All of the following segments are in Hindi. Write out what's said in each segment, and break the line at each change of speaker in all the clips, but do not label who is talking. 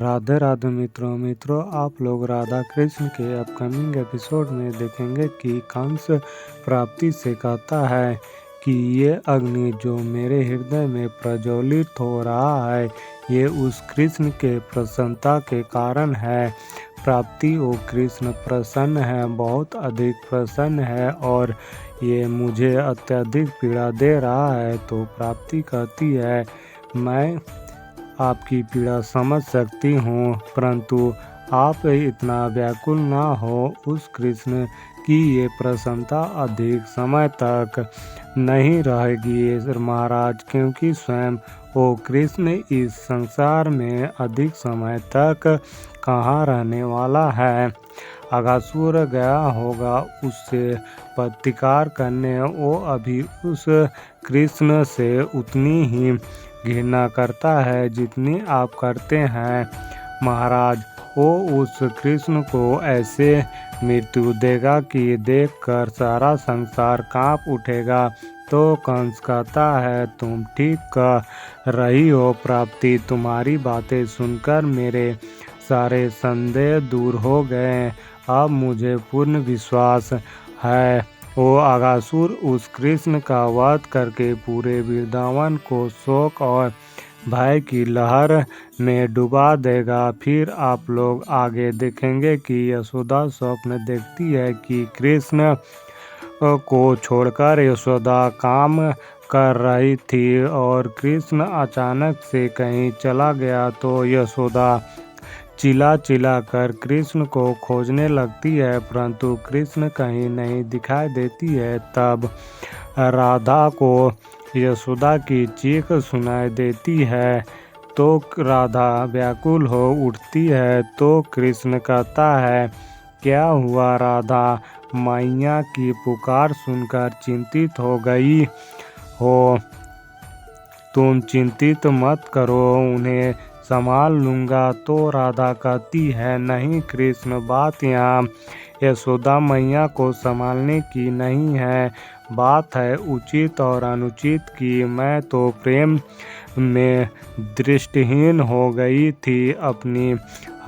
राधे राधे मित्रों आप लोग राधा कृष्ण के अपकमिंग एपिसोड में देखेंगे कि कंस प्राप्ति से कहता है कि ये अग्नि जो मेरे हृदय में प्रज्वलित हो रहा है ये उस कृष्ण के प्रसन्नता के कारण है। प्राप्ति वो कृष्ण प्रसन्न है, बहुत अधिक प्रसन्न है और ये मुझे अत्यधिक पीड़ा दे रहा है। तो प्राप्ति कहती है मैं आपकी पीड़ा समझ सकती हूँ, परंतु आप इतना व्याकुल ना हो। उस कृष्ण की ये प्रसन्नता अधिक समय तक नहीं रहेगी महाराज, क्योंकि स्वयं वो कृष्ण इस संसार में अधिक समय तक कहाँ रहने वाला है। अगासुर गया होगा उससे प्रतिकार करने, वो अभी उस कृष्ण से उतनी ही घृणा करता है जितनी आप करते हैं महाराज। वो उस कृष्ण को ऐसे मृत्यु देगा कि देखकर सारा संसार कांप उठेगा। तो कंस कहता है तुम ठीक कह रही हो प्राप्ति, तुम्हारी बातें सुनकर मेरे सारे संदेह दूर हो गए। अब मुझे पूर्ण विश्वास है वो अगासुर उस कृष्ण का वध करके पूरे वृंदावन को शोक और भय की लहर में डुबा देगा। फिर आप लोग आगे देखेंगे कि यशोदा स्वप्न देखती है कि कृष्ण को छोड़कर यशोदा काम कर रही थी और कृष्ण अचानक से कहीं चला गया। तो यशोदा चिल्ला चिल्ला कर कृष्ण को खोजने लगती है, परंतु कृष्ण कहीं नहीं दिखाई देती है। तब राधा को यशोदा की चीख सुनाई देती है, तो राधा व्याकुल हो उठती है। तो कृष्ण कहता है क्या हुआ राधा, मैया की पुकार सुनकर चिंतित हो गई हो। तुम चिंतित मत करो, उन्हें संभाल लूँगा। तो राधा कहती है नहीं कृष्ण, बात यहाँ यशोदा मैया को संभालने की नहीं है, बात है उचित और अनुचित की। मैं तो प्रेम में दृष्टिहीन हो गई थी, अपनी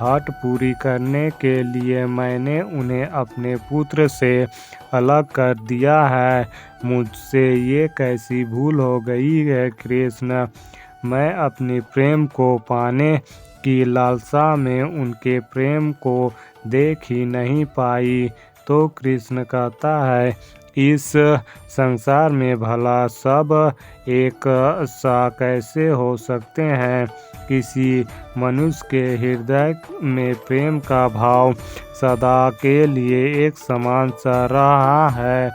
हट पूरी करने के लिए मैंने उन्हें अपने पुत्र से अलग कर दिया है। मुझसे ये कैसी भूल हो गई है कृष्ण, मैं अपनी प्रेम को पाने की लालसा में उनके प्रेम को देख ही नहीं पाई। तो कृष्ण कहता है इस संसार में भला सब एक सा कैसे हो सकते हैं। किसी मनुष्य के हृदय में प्रेम का भाव सदा के लिए एक समान सा रहा है।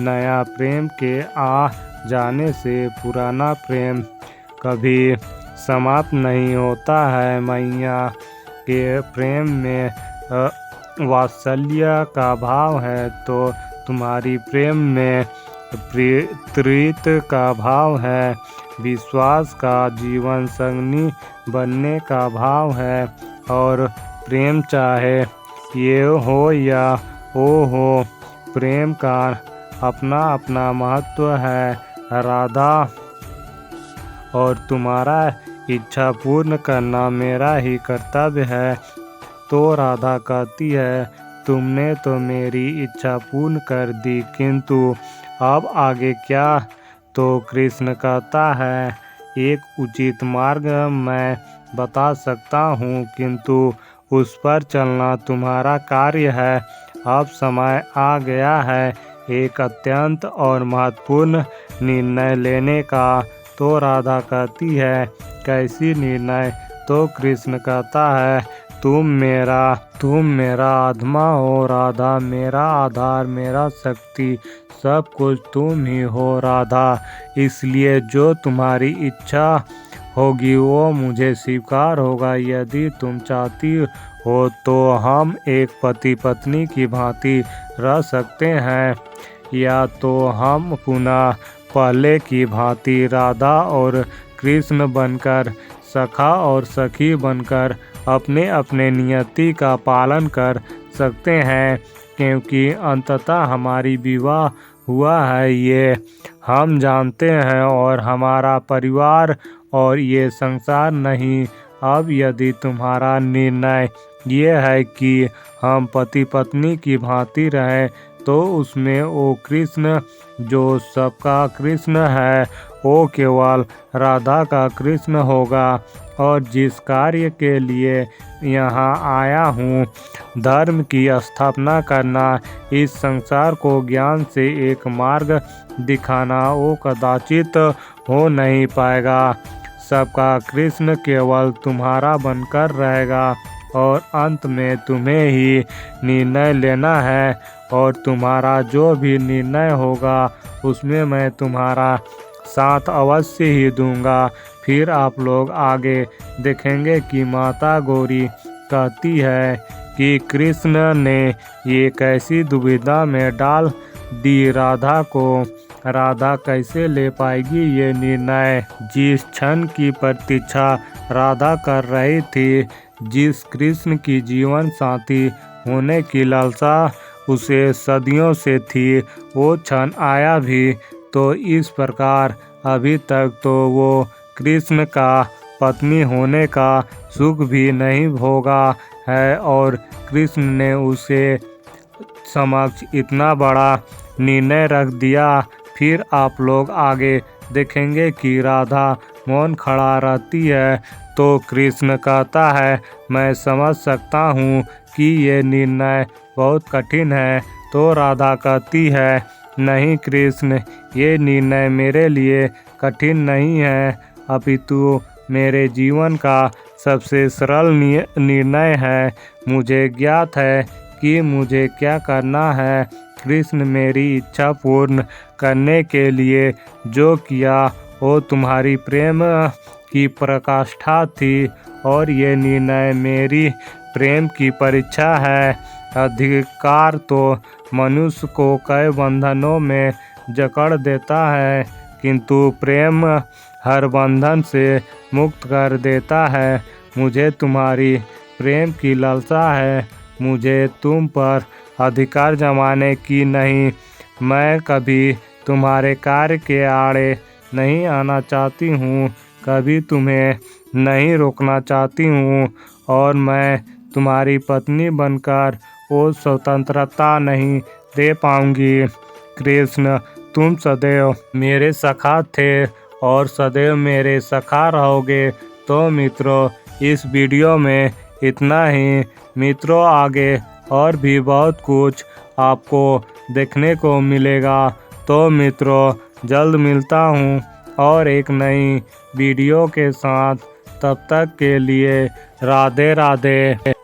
नया प्रेम के आ जाने से पुराना प्रेम कभी समाप्त नहीं होता है। मैया के प्रेम में वात्सल्य का भाव है, तो तुम्हारी प्रेम में प्रीत का भाव है, विश्वास का जीवन संगनी बनने का भाव है। और प्रेम चाहे ये हो या वो हो, प्रेम का अपना अपना महत्व है राधा, और तुम्हारा इच्छा पूर्ण करना मेरा ही कर्तव्य है। तो राधा कहती है तुमने तो मेरी इच्छा पूर्ण कर दी, किंतु अब आगे क्या। तो कृष्ण कहता है एक उचित मार्ग मैं बता सकता हूँ, किंतु उस पर चलना तुम्हारा कार्य है। अब समय आ गया है एक अत्यंत और महत्वपूर्ण निर्णय लेने का। तो राधा कहती है कैसी निर्णय। तो कृष्ण कहता है तुम मेरा आत्मा हो राधा, मेरा आधार, मेरा शक्ति, सब कुछ तुम ही हो राधा। इसलिए जो तुम्हारी इच्छा होगी वो मुझे स्वीकार होगा। यदि तुम चाहती हो तो हम एक पति पत्नी की भांति रह सकते हैं, या तो हम पुनः पहले की भांति राधा और कृष्ण बनकर, सखा और सखी बनकर अपने अपने नियति का पालन कर सकते हैं। क्योंकि अंततः हमारी विवाह हुआ है ये हम जानते हैं, और हमारा परिवार और ये संसार नहीं अब यदि तुम्हारा निर्णय ये है कि हम पति पत्नी की भांति रहें, तो उसमें वो कृष्ण जो सबका कृष्ण है वो केवल राधा का कृष्ण होगा। और जिस कार्य के लिए यहाँ आया हूँ, धर्म की स्थापना करना, इस संसार को ज्ञान से एक मार्ग दिखाना, वो कदाचित हो नहीं पाएगा। सबका कृष्ण केवल तुम्हारा बनकर रहेगा और अंत में तुम्हें ही निर्णय लेना है। और तुम्हारा जो भी निर्णय होगा उसमें मैं तुम्हारा साथ अवश्य ही दूंगा। फिर आप लोग आगे देखेंगे कि माता गौरी कहती है कि कृष्ण ने ये कैसी दुविधा में डाल दी राधा को। राधा कैसे ले पाएगी ये निर्णय। जिस क्षण की प्रतीक्षा राधा कर रही थी, जिस कृष्ण की जीवन साथी होने की लालसा उसे सदियों से थी, वो क्षण आया भी। तो इस प्रकार अभी तक तो वो कृष्ण का पत्नी होने का सुख भी नहीं भोगा है और कृष्ण ने उसे समक्ष इतना बड़ा निर्णय रख दिया। फिर आप लोग आगे देखेंगे कि राधा मौन खड़ा रहती है, तो कृष्ण कहता है, मैं समझ सकता हूँ कि ये निर्णय बहुत कठिन है। तो राधा कहती है, नहीं कृष्ण, ये निर्णय मेरे लिए कठिन नहीं है, अपितु मेरे जीवन का सबसे सरल निर्णय है। मुझे ज्ञात है कि मुझे क्या करना है। कृष्ण मेरी इच्छा पूर्ण करने के लिए जो किया वो तुम्हारी प्रेम की प्रकाष्ठा थी, और ये निर्णय मेरी प्रेम की परीक्षा है। अधिकार तो मनुष्य को कई बंधनों में जकड़ देता है, किंतु प्रेम हर बंधन से मुक्त कर देता है। मुझे तुम्हारी प्रेम की लालसा है, मुझे तुम पर अधिकार जमाने की नहीं। मैं कभी तुम्हारे कार्य के आड़े नहीं आना चाहती हूँ, कभी तुम्हें नहीं रोकना चाहती हूँ, और मैं तुम्हारी पत्नी बनकर वो स्वतंत्रता नहीं दे पाऊंगी। कृष्ण, तुम सदैव मेरे सखा थे और सदैव मेरे सखा रहोगे। तो मित्रों, इस वीडियो में इतना ही। मित्रों, आगे और भी बहुत कुछ आपको देखने को मिलेगा। तो मित्रों, जल्द मिलता हूँ और एक नई वीडियो के साथ। तब तक के लिए राधे राधे।